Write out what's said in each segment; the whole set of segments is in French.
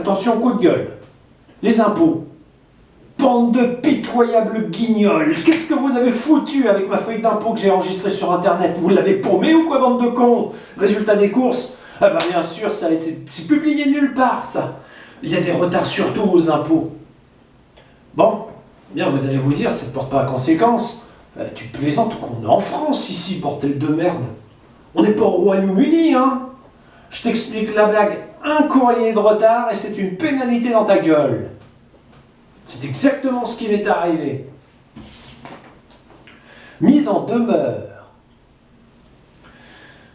Attention, coup de gueule. Les impôts. Bande de pitoyables guignols. Qu'est-ce que vous avez foutu avec ma feuille d'impôt que j'ai enregistrée sur internet? Vous l'avez paumée ou quoi, bande de cons? Résultat des courses? Ah bah bien sûr, ça a été... c'est publié nulle part, ça. Il y a des retards surtout aux impôts. Bon, bien, vous allez vous dire, ça ne porte pas à conséquence. Tu plaisantes qu'on est en France ici, bordel de merde. On n'est pas au Royaume-Uni, hein. Je t'explique la blague. Un courrier de retard et c'est une pénalité dans ta gueule. C'est exactement ce qui m'est arrivé. Mise en demeure.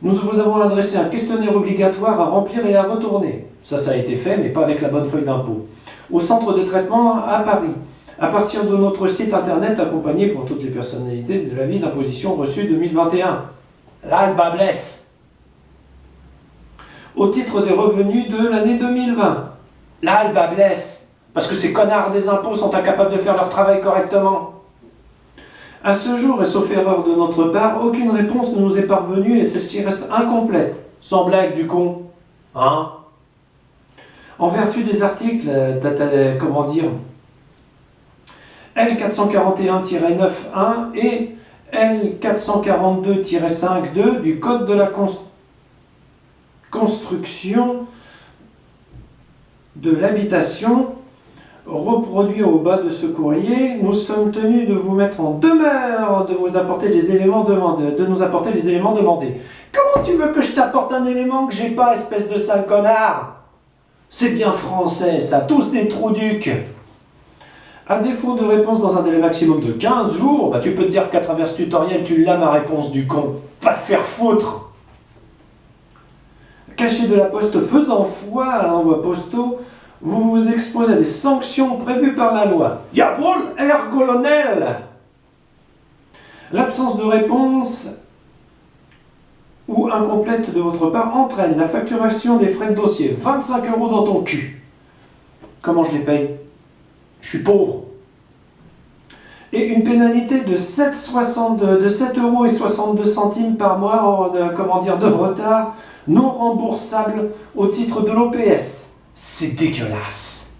Nous vous avons adressé un questionnaire obligatoire à remplir et à retourner. Ça a été fait, mais pas avec la bonne feuille d'impôt. Au centre de traitement à Paris. À partir de notre site internet accompagné pour toutes les personnalités de l'avis d'imposition reçu 2021. Là, le bas blesse. Au titre des revenus de l'année 2020. Là, le bas blesse. Parce que ces connards des impôts sont incapables de faire leur travail correctement. À ce jour, et sauf erreur de notre part, aucune réponse ne nous est parvenue et celle-ci reste incomplète. Sans blague, du con. Hein? En vertu des articles, comment dire, L441-9.1 et L442-5.2 du Code de la construction de l'habitation, reproduit au bas de ce courrier, nous sommes tenus de vous mettre en demeure de vous apporter les éléments demandés, de nous apporter les éléments demandés. Comment tu veux que je t'apporte un élément que j'ai pas, espèce de sale connard? C'est bien français, ça, tous des trous-ducs. À défaut de réponse dans un délai maximum de 15 jours, bah tu peux te dire qu'à travers ce tutoriel, tu l'as ma réponse du con. Va te faire foutre. Caché de la poste faisant foi à l'envoi postaux, vous vous exposez à des sanctions prévues par la loi. Jawohl, Herr Colonel! L'absence de réponse ou incomplète de votre part entraîne la facturation des frais de dossier. 25 € dans ton cul. Comment je les paye? Je suis pauvre. Et une pénalité de 7,62 € par mois de retard non remboursable au titre de l'OPS. C'est dégueulasse.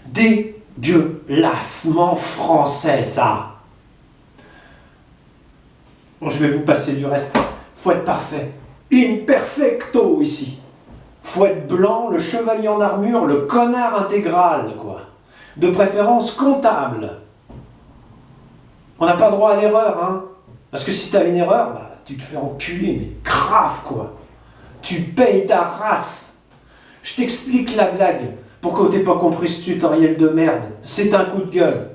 Dégueulassement français, ça. Bon, je vais vous passer du reste. Faut être parfait. Imperfecto, ici. Faut être blanc, le chevalier en armure, le connard intégral, quoi. De préférence comptable. On n'a pas droit à l'erreur, hein. Parce que si tu as une erreur, bah, tu te fais enculer, mais grave, quoi. Tu payes ta race. Je t'explique la blague. Pourquoi t'es pas compris ce tutoriel de merde? C'est un coup de gueule.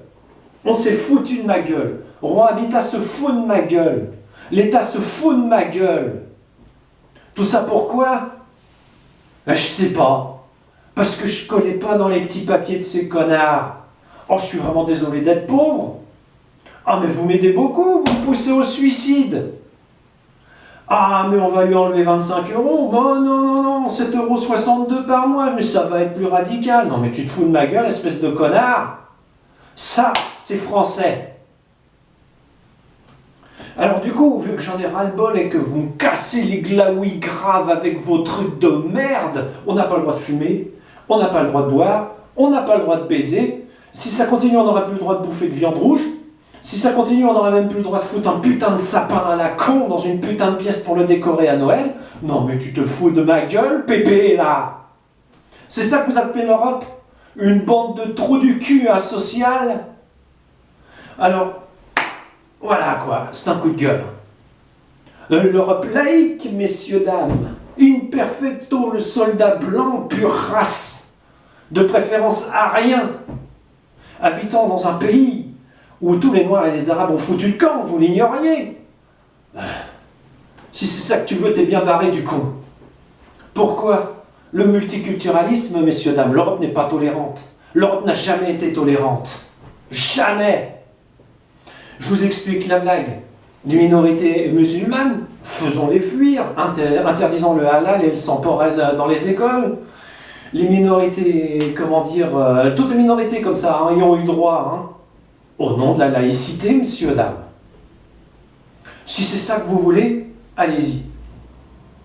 On s'est foutu de ma gueule. Roi Habitat se fout de ma gueule. L'État se fout de ma gueule. Tout ça pourquoi? Ben, je sais pas. Parce que je connais pas dans les petits papiers de ces connards. Oh, je suis vraiment désolé d'être pauvre. Ah, mais vous m'aidez beaucoup, vous me poussez au suicide. Ah, mais on va lui enlever 25 €. Bon, non, 7,62 € par mois, mais ça va être plus radical. Non, mais tu te fous de ma gueule, espèce de connard. Ça, c'est français. Alors du coup, vu que j'en ai ras-le-bol et que vous me cassez les glaouis graves avec vos trucs de merde, on n'a pas le droit de fumer, on n'a pas le droit de boire, on n'a pas le droit de baiser. Si ça continue, on n'aura plus le droit de bouffer de viande rouge. Si ça continue, on n'aurait même plus le droit de foutre un putain de sapin à la con dans une putain de pièce pour le décorer à Noël. Non mais tu te fous de ma gueule, Pépé, là. C'est ça que vous appelez l'Europe? Une bande de trous du cul asocial? Alors, voilà quoi, c'est un coup de gueule. L'Europe laïque, messieurs, dames. Imperfecto, le soldat blanc, pure race. De préférence arien. Habitant dans un pays où tous les Noirs et les Arabes ont foutu le camp, vous l'ignoriez. Si c'est ça que tu veux, t'es bien barré du coup. Pourquoi? Le multiculturalisme, messieurs, dames, l'Europe n'est pas tolérante. L'Europe n'a jamais été tolérante. Jamais. Je vous explique la blague. Les minorités musulmanes, faisons-les fuir, interdisons le halal et le sang porel dans les écoles. Les minorités, comment dire, toutes les minorités comme ça, hein, y ont eu droit, hein. Au nom de la laïcité, messieurs, dames. Si c'est ça que vous voulez, allez-y.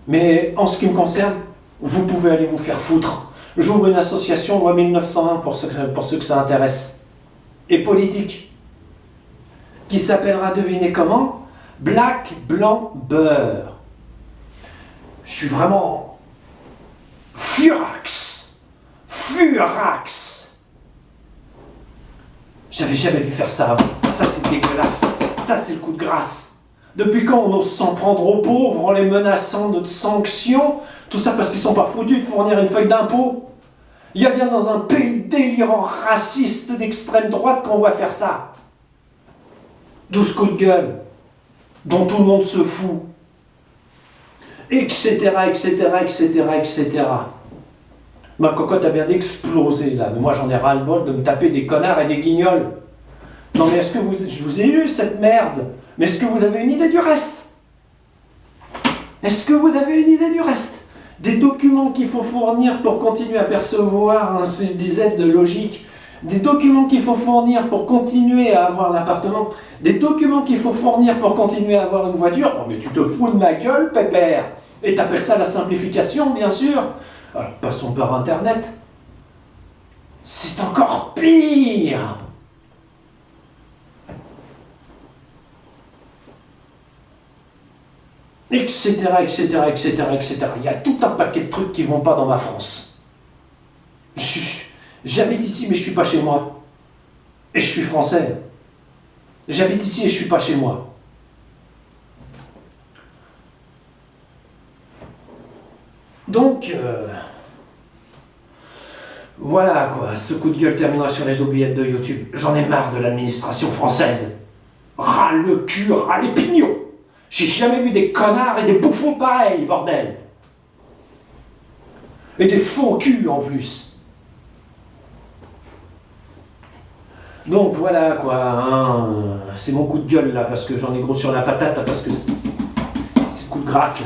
Mais en ce qui me concerne, vous pouvez aller vous faire foutre. J'ouvre une association loi 1901 pour ceux que ça intéresse. Et politique. Qui s'appellera, devinez comment? Black, blanc, beurre. Je suis vraiment furax. Furax. J'avais jamais vu faire ça avant. Ça, c'est dégueulasse. Ça, c'est le coup de grâce. Depuis quand on ose s'en prendre aux pauvres en les menaçant de sanctions? Tout ça parce qu'ils sont pas foutus de fournir une feuille d'impôt. Il y a bien dans un pays délirant, raciste d'extrême droite qu'on va faire ça. 12 coups de gueule, dont tout le monde se fout. Etc, etc, etc, etc. Ma cocotte a bien d'exploser là, mais moi j'en ai ras-le-bol de me taper des connards et des guignols. Non mais est-ce que je vous ai lu cette merde? Mais est-ce que vous avez une idée du reste? Est-ce que vous avez une idée du reste? Des documents qu'il faut fournir pour continuer à percevoir des aides logiques, des documents qu'il faut fournir pour continuer à avoir l'appartement, des documents qu'il faut fournir pour continuer à avoir une voiture. Oh mais tu te fous de ma gueule, pépère! Et t'appelles ça la simplification, bien sûr? Alors passons par Internet. C'est encore pire! Etc, etc, etc, etc. Il y a tout un paquet de trucs qui vont pas dans ma France. J'habite ici, mais je suis pas chez moi. Et je suis français. J'habite ici et je suis pas chez moi. Donc, voilà quoi, ce coup de gueule terminera sur les oubliettes de YouTube. J'en ai marre de l'administration française. Ras le cul, ras les pignons. J'ai jamais vu des connards et des bouffons pareils, bordel. Et des faux culs en plus. Donc voilà quoi, hein, c'est mon coup de gueule là, parce que j'en ai gros sur la patate, parce que c'est le coup de grâce là.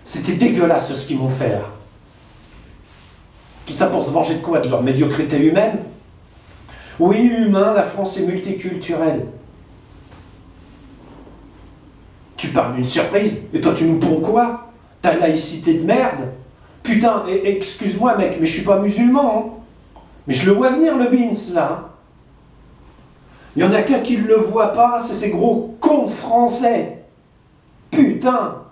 C'était dégueulasse ce qu'ils m'ont fait là. Tout ça pour se venger de quoi? De leur médiocrité humaine? Oui, humain, la France est multiculturelle. Tu parles d'une surprise, et toi tu nous ponds quoi? Ta laïcité de merde? Putain, excuse-moi mec, mais je suis pas musulman, hein. Mais je le vois venir le Beans là. Hein. Il y en a qu'un qui ne le voit pas, c'est ces gros cons français. Putain.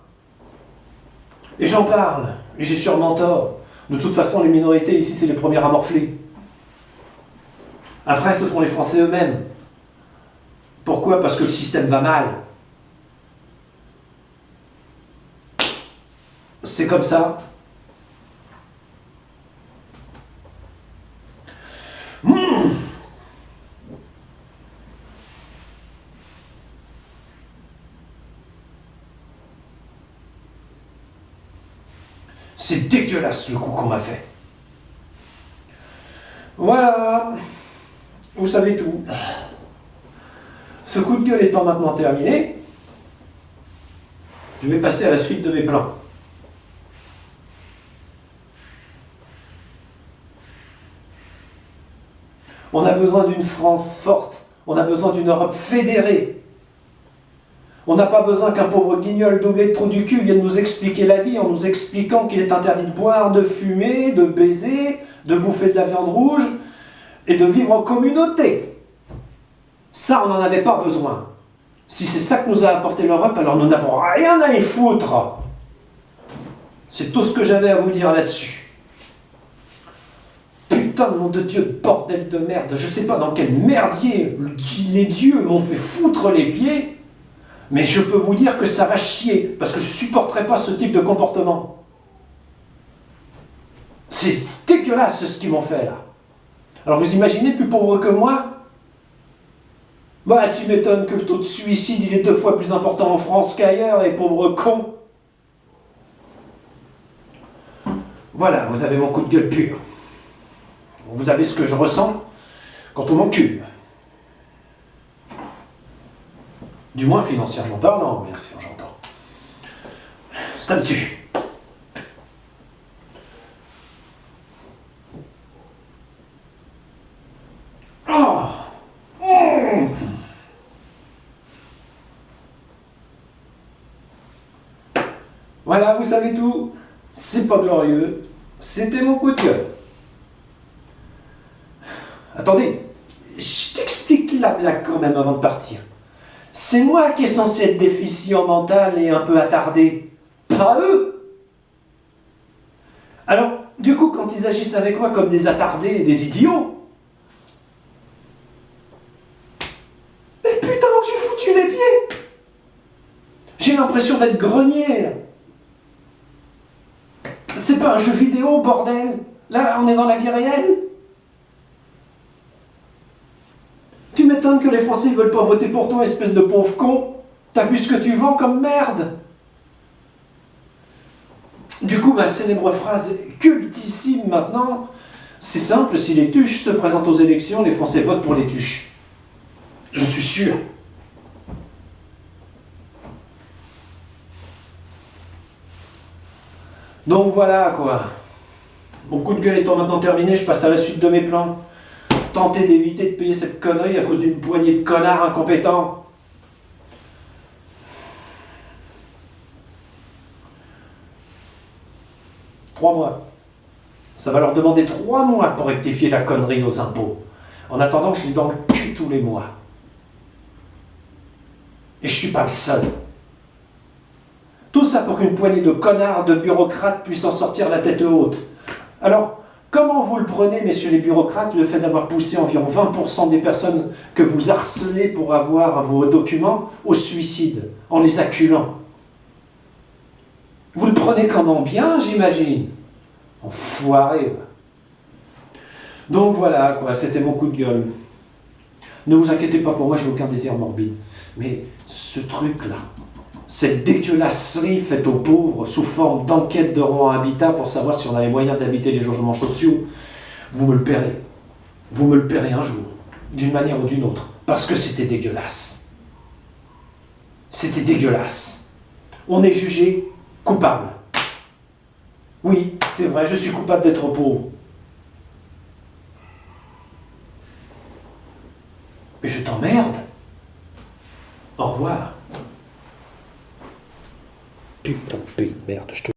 Et j'en parle, et j'ai sûrement tort. De toute façon, les minorités ici, c'est les premières à morfler. Après, ce sont les Français eux-mêmes. Pourquoi? Parce que le système va mal. C'est comme ça. C'est dégueulasse le coup qu'on m'a fait. Voilà. Vous savez tout. Ce coup de gueule étant maintenant terminé, je vais passer à la suite de mes plans. On a besoin d'une France forte. On a besoin d'une Europe fédérée. On n'a pas besoin qu'un pauvre guignol doublé de trou du cul vienne nous expliquer la vie en nous expliquant qu'il est interdit de boire, de fumer, de baiser, de bouffer de la viande rouge et de vivre en communauté. Ça, on n'en avait pas besoin. Si c'est ça que nous a apporté l'Europe, alors nous n'avons rien à y foutre. C'est tout ce que j'avais à vous dire là-dessus. Putain de nom de Dieu, bordel de merde. Je sais pas dans quel merdier les dieux m'ont fait foutre les pieds. Mais je peux vous dire que ça va chier, parce que je ne supporterai pas ce type de comportement. C'est dégueulasse ce qu'ils m'ont fait là. Alors vous imaginez plus pauvre que moi? Bah tu m'étonnes que le taux de suicide il est 2 fois plus important en France qu'ailleurs, les pauvres cons. Voilà, vous avez mon coup de gueule pur. Vous avez ce que je ressens quand on m'encule. Du moins financièrement parlant, bien sûr, j'entends. Ça me tue. Oh. Mmh. Voilà, vous savez tout. C'est pas glorieux. C'était mon coup de gueule. Attendez, je t'explique la blague quand même avant de partir. C'est moi qui est censé être déficient mental et un peu attardé, pas eux. Alors, du coup, quand ils agissent avec moi comme des attardés et des idiots, mais putain, j'ai foutu les pieds. J'ai l'impression d'être grenier, là. C'est pas un jeu vidéo, bordel. Là, on est dans la vie réelle. Tu m'étonnes que les Français ne veulent pas voter pour toi, espèce de pauvre con. T'as vu ce que tu vends comme merde. Du coup, ma célèbre phrase cultissime maintenant, c'est simple, si les tuches se présentent aux élections, les Français votent pour les tuches. Je suis sûr. Donc voilà quoi. Mon coup de gueule étant maintenant terminé, je passe à la suite de mes plans. Tenter d'éviter de payer cette connerie à cause d'une poignée de connards incompétents. Trois mois. Ça va leur demander 3 mois pour rectifier la connerie aux impôts. En attendant, je suis dans le cul tous les mois. Et je suis pas le seul. Tout ça pour qu'une poignée de connards, de bureaucrates puisse en sortir la tête haute. Alors, comment vous le prenez, messieurs les bureaucrates, le fait d'avoir poussé environ 20% des personnes que vous harcelez pour avoir vos documents au suicide, en les acculant? Vous le prenez comment? Bien, j'imagine. Enfoiré. Donc voilà, quoi, c'était mon coup de gueule. Ne vous inquiétez pas pour moi, j'ai aucun désir morbide. Mais ce truc-là, cette dégueulasserie faite aux pauvres sous forme d'enquête de Rouen Habitat pour savoir si on a les moyens d'habiter les logements sociaux, vous me le paierez. Vous me le paierez un jour, d'une manière ou d'une autre, parce que c'était dégueulasse. C'était dégueulasse. On est jugé coupable. Oui, c'est vrai, je suis coupable d'être pauvre. Mais je t'emmerde. Au revoir. Putain de pays de merde, je te